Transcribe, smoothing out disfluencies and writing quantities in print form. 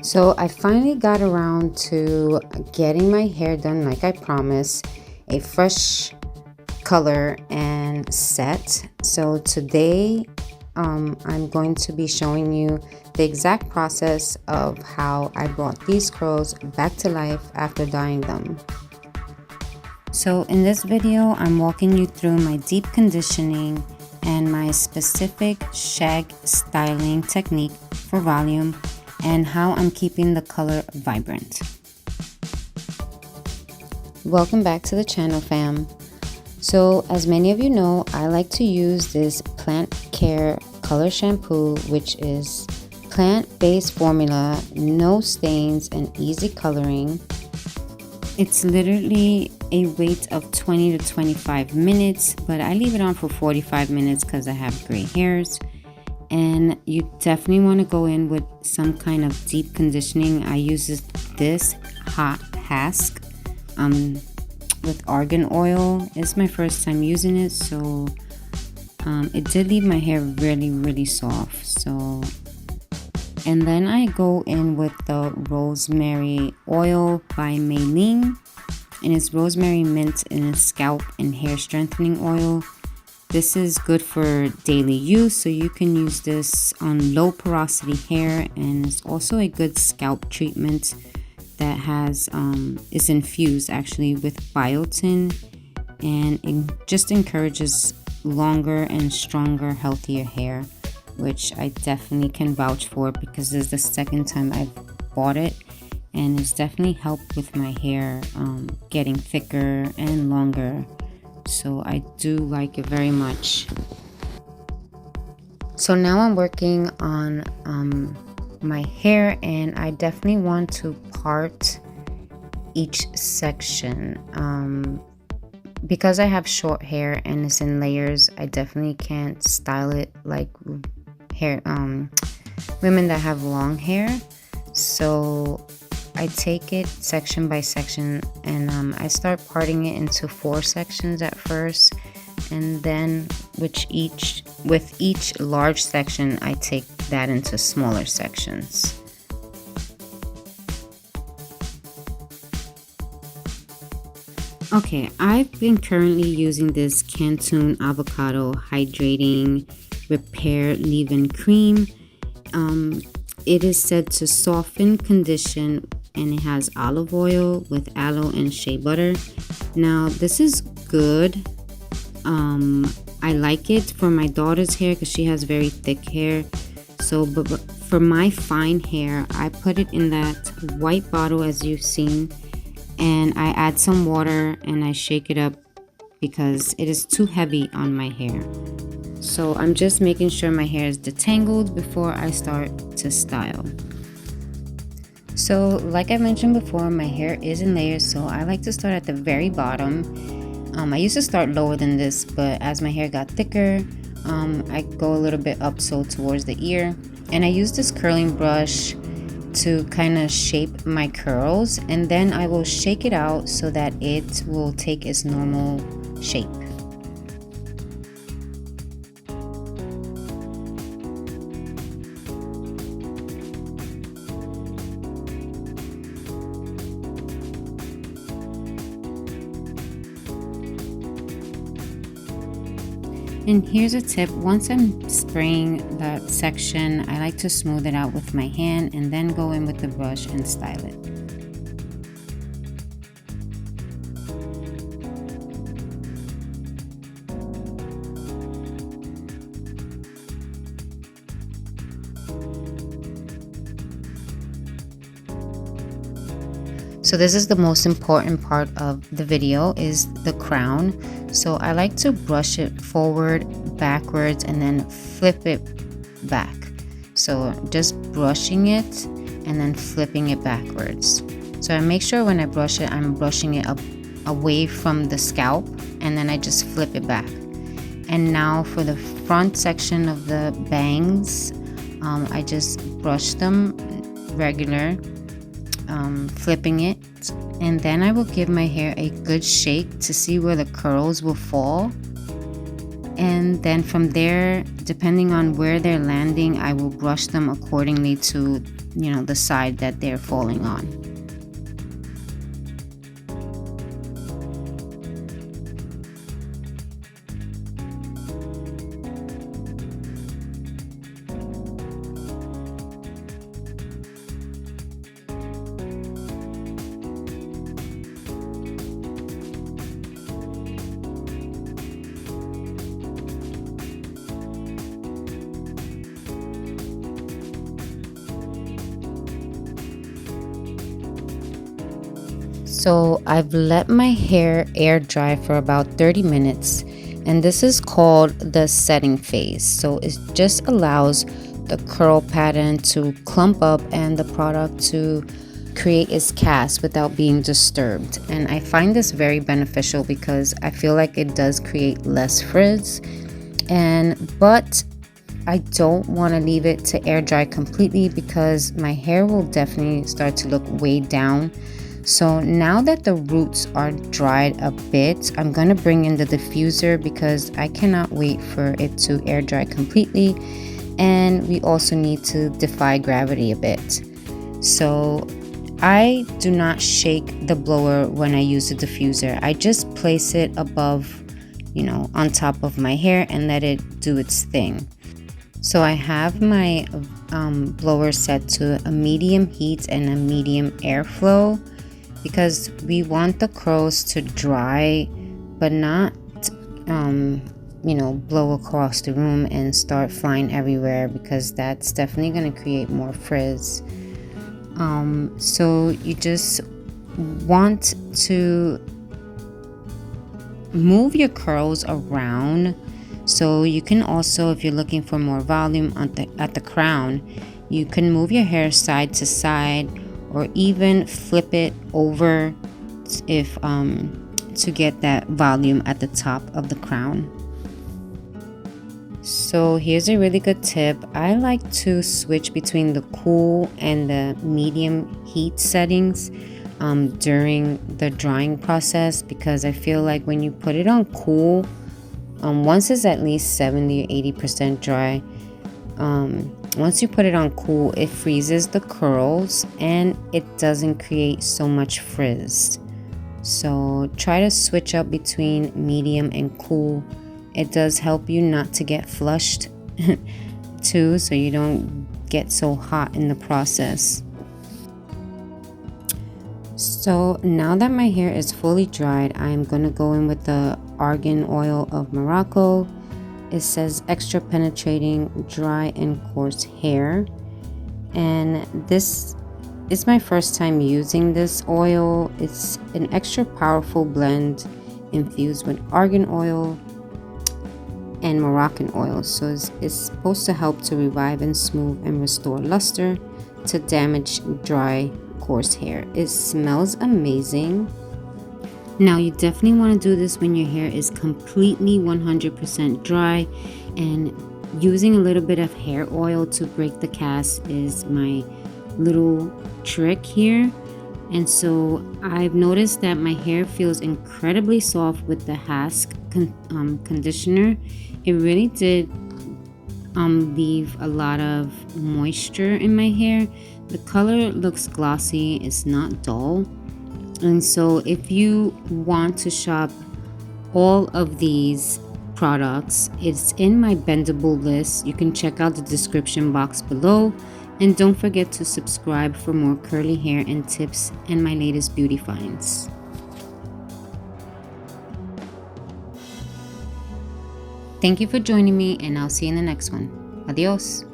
So I finally got around to getting my hair done like I promised, a fresh color and set. So today I'm going to be showing you the exact process of how I brought these curls back to life after dyeing them. So in this video, I'm walking you through my deep conditioning and my specific shag styling technique for volume and how I'm keeping the color vibrant. Welcome back to the channel, fam. So as many of you know, I like to use this Plant Care color shampoo, which is plant-based formula, no stains and easy coloring. It's literally a wait of 20 to 25 minutes, but I leave it on for 45 minutes because I have gray hairs. And you definitely want to go in with some kind of deep conditioning. I use this hot HASK with argan oil. It's my first time using it, so it did leave my hair really soft. So, and then I go in with the rosemary oil by Mei Ling, and it's rosemary mint in a scalp and hair strengthening oil. This is good for daily use, so you can use this on low porosity hair, and it's also a good scalp treatment that is infused actually with biotin, and it just encourages longer and stronger, healthier hair, which I definitely can vouch for because this is the second time I've bought it, and it's definitely helped with my hair getting thicker and longer. So I do like it very much. So now I'm working on my hair, and I definitely want to part each section. Because I have short hair and it's in layers, I definitely can't style it like hair women that have long hair. So I take it section by section, and I start parting it into 4 sections at first, and then with each large section I take that into smaller sections. Okay, I've been currently using this Canton Avocado Hydrating Repair Leave-In Cream. It is said to soften, condition, and it has olive oil with aloe and shea butter. Now this is good. I like it for my daughter's hair because she has very thick hair. So but for my fine hair, I put it in that white bottle as you've seen, and I add some water and I shake it up because it is too heavy on my hair. So I'm just making sure my hair is detangled before I start to style. So like I mentioned before, my hair is in layers, so I like to start at the very bottom. I used to start lower than this, but as my hair got thicker, I go a little bit up, so towards the ear. And I use this curling brush to kind of shape my curls, and then I will shake it out so that it will take its normal shape. And here's a tip: once I'm spraying that section, I like to smooth it out with my hand and then go in with the brush and style it. So this is the most important part of the video, is the crown. So I like to brush it forward, backwards, and then flip it back. So just brushing it and then flipping it backwards. So I make sure when I brush it, I'm brushing it up away from the scalp, and then I just flip it back. And now for the front section of the bangs, I just brush them regular, flipping it, and then I will give my hair a good shake to see where the curls will fall. And then from there, depending on where they're landing, I will brush them accordingly to the side that they're falling on. So I've let my hair air dry for about 30 minutes, and this is called the setting phase. So it just allows the curl pattern to clump up and the product to create its cast without being disturbed. And I find this very beneficial because I feel like it does create less frizz, but I don't want to leave it to air dry completely because my hair will definitely start to look weighed down. So now that the roots are dried a bit, I'm going to bring in the diffuser because I cannot wait for it to air dry completely. And we also need to defy gravity a bit. So I do not shake the blower when I use the diffuser. I just place it above, on top of my hair and let it do its thing. So I have my blower set to a medium heat and a medium airflow, because we want the curls to dry but not blow across the room and start flying everywhere, because that's definitely going to create more frizz. So you just want to move your curls around. So you can also, if you're looking for more volume at the crown, you can move your hair side to side, or even flip it over if to get that volume at the top of the crown. So here's a really good tip. I like to switch between the cool and the medium heat settings during the drying process, because I feel like when you put it on cool, once it's at least 70 or 80% dry, once you put it on cool, it freezes the curls and it doesn't create so much frizz. So try to switch up between medium and cool. It does help you not to get flushed too, so you don't get so hot in the process. So now that my hair is fully dried, I'm going to go in with the argan oil of Morocco. It says extra penetrating, dry and coarse hair. And this is my first time using this oil. It's an extra powerful blend infused with argan oil and Moroccan oil. So it's supposed to help to revive and smooth and restore luster to damaged, dry, coarse hair. It smells amazing. Now you definitely want to do this when your hair is completely 100% dry, and using a little bit of hair oil to break the cast is my little trick here. And so I've noticed that my hair feels incredibly soft with the HASK conditioner. It really did leave a lot of moisture in my hair. The color looks glossy, it's not dull. And so if you want to shop all of these products, it's in my bendable list. You can check out the description box below. And don't forget to subscribe for more curly hair and tips and my latest beauty finds. Thank you for joining me, and I'll see you in the next one. Adios.